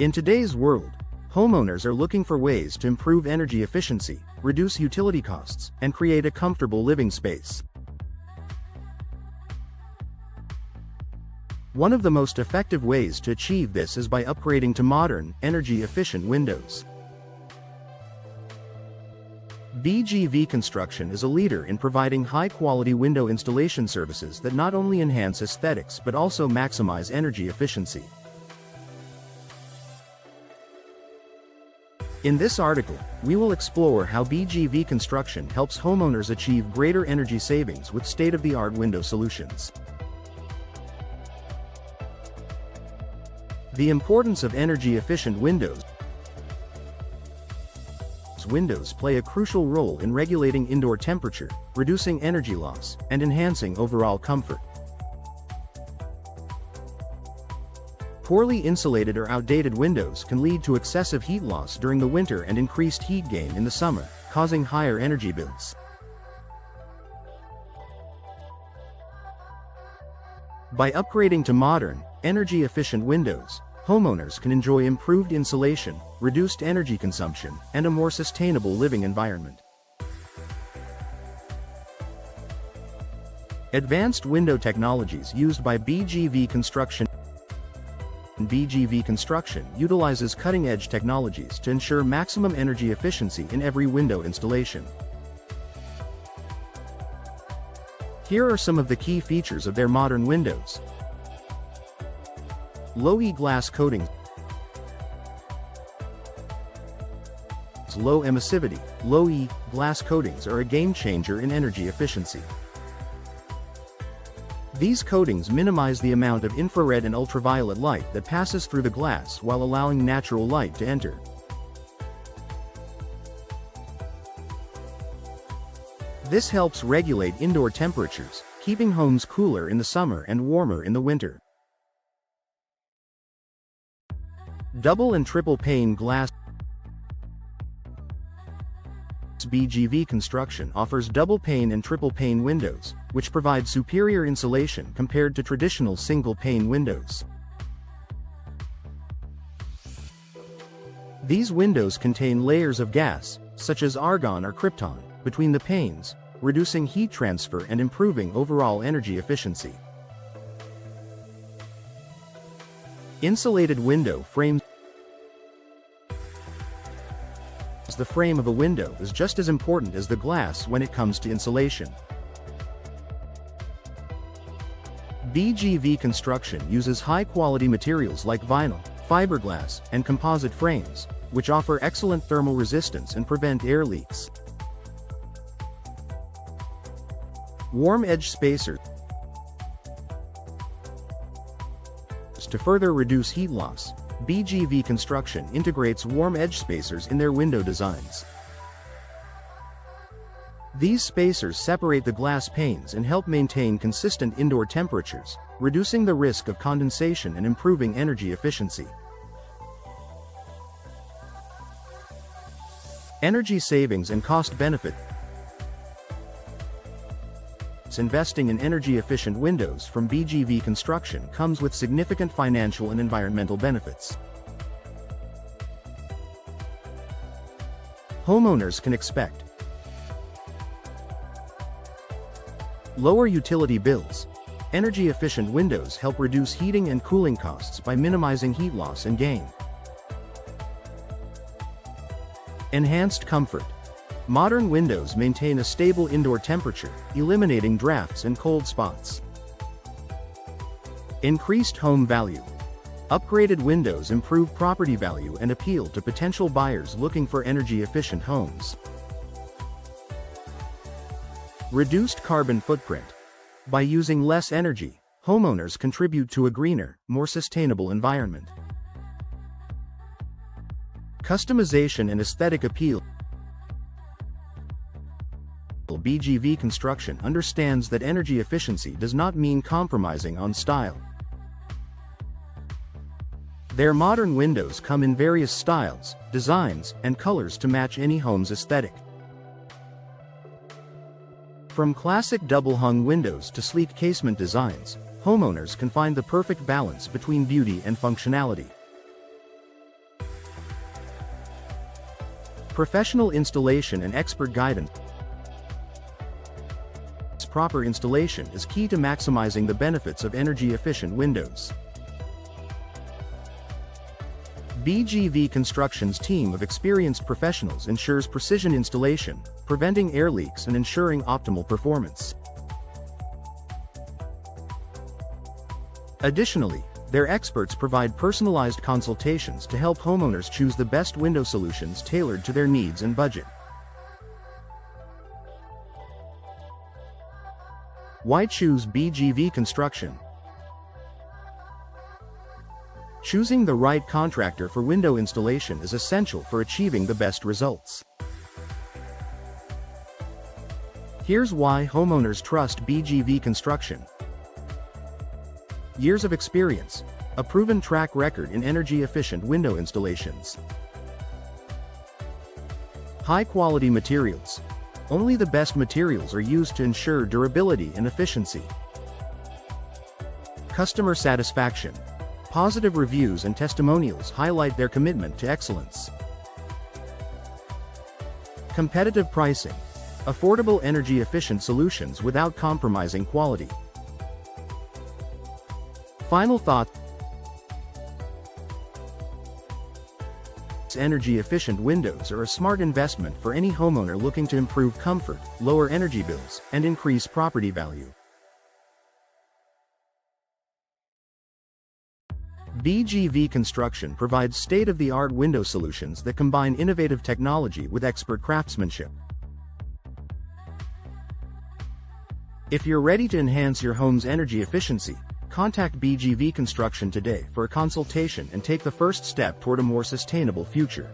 In today's world, homeowners are looking for ways to improve energy efficiency, reduce utility costs, and create a comfortable living space. One of the most effective ways to achieve this is by upgrading to modern, energy-efficient windows. BGV Construction is a leader in providing high-quality window installation services that not only enhance aesthetics but also maximize energy efficiency. In this article, we will explore how BGV Construction helps homeowners achieve greater energy savings with state-of-the-art window solutions. The importance of energy-efficient windows. Windows play a crucial role in regulating indoor temperature, reducing energy loss, and enhancing overall comfort. Poorly insulated or outdated windows can lead to excessive heat loss during the winter and increased heat gain in the summer, causing higher energy bills. By upgrading to modern, energy-efficient windows, homeowners can enjoy improved insulation, reduced energy consumption, and a more sustainable living environment. Advanced window technologies used by BGV Construction. BGV Construction utilizes cutting-edge technologies to ensure maximum energy efficiency in every window installation. Here are some of the key features of their modern windows. Low-E glass coatings. Low emissivity. Low-E glass coatings are a game-changer in energy efficiency. These coatings minimize the amount of infrared and ultraviolet light that passes through the glass while allowing natural light to enter. This helps regulate indoor temperatures, keeping homes cooler in the summer and warmer in the winter. Double and triple pane glass. BGV Construction offers double pane and triple pane windows, which provide superior insulation compared to traditional single pane windows. These windows contain layers of gas, such as argon or krypton, between the panes, reducing heat transfer and improving overall energy efficiency. Insulated window frames. The frame of a window is just as important as the glass when it comes to insulation. BGV Construction uses high-quality materials like vinyl, fiberglass, and composite frames, which offer excellent thermal resistance and prevent air leaks. Warm edge spacers. To further reduce heat loss, BGV Construction integrates warm edge spacers in their window designs. These spacers separate the glass panes and help maintain consistent indoor temperatures, reducing the risk of condensation and improving energy efficiency. Energy savings and cost benefit. Investing in energy-efficient windows from BGV Construction comes with significant financial and environmental benefits. Homeowners can expect lower utility bills. Energy-efficient windows help reduce heating and cooling costs by minimizing heat loss and gain. Enhanced comfort. Modern windows maintain a stable indoor temperature, eliminating drafts and cold spots. Increased home value. Upgraded windows improve property value and appeal to potential buyers looking for energy-efficient homes. Reduced carbon footprint. By using less energy, homeowners contribute to a greener, more sustainable environment. Customization and aesthetic appeal. BGV Construction understands that energy efficiency does not mean compromising on style. Their modern windows come in various styles, designs, and colors to match any home's aesthetic. From classic double-hung windows to sleek casement designs, homeowners can find the perfect balance between beauty and functionality. Professional installation and expert guidance. Proper installation is key to maximizing the benefits of energy-efficient windows. BGV Construction's team of experienced professionals ensures precision installation, preventing air leaks and ensuring optimal performance. Additionally, their experts provide personalized consultations to help homeowners choose the best window solutions tailored to their needs and budget. Why choose BGV Construction? Choosing the right contractor for window installation is essential for achieving the best results. Here's why homeowners trust BGV Construction. Years of experience, a proven track record in energy-efficient window installations. High-quality materials. Only the best materials are used to ensure durability and efficiency. Customer satisfaction. Positive reviews and testimonials highlight their commitment to excellence. Competitive pricing. Affordable energy-efficient solutions without compromising quality. Final thought. Energy-efficient windows are a smart investment for any homeowner looking to improve comfort, lower energy bills, and increase property value. BGV Construction provides state-of-the-art window solutions that combine innovative technology with expert craftsmanship. If you're ready to enhance your home's energy efficiency, contact BGV Construction today for a consultation and take the first step toward a more sustainable future.